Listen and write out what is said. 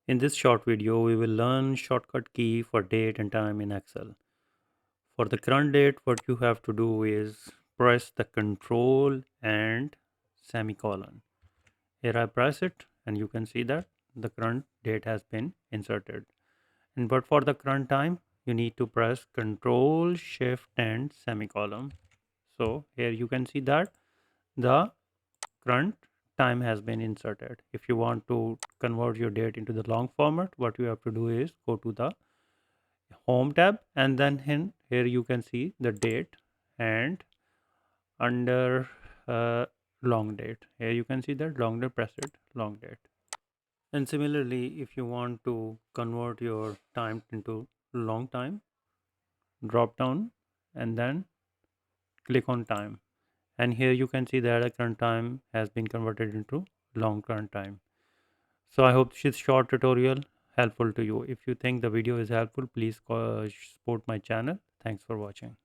In this short video, we will learn shortcut key for date and time in Excel. For the current date, what you have to do is press the control and semicolon. Here I press it and you can see that the current date has been inserted. And but for the current time, you need to press control, shift and semicolon. So here you can see that the current time has been inserted. If you want to convert your date into the long format, what you have to do is go to the home tab and then here you can see the date and under long date. Here you can see that long date, press it, long date. And similarly, if you want to convert your time into long time, drop down and then click on time. And here you can see that the current time has been converted into long current time. So I hope this short tutorial helpful to you. If you think the video is helpful, please support my channel. Thanks for watching.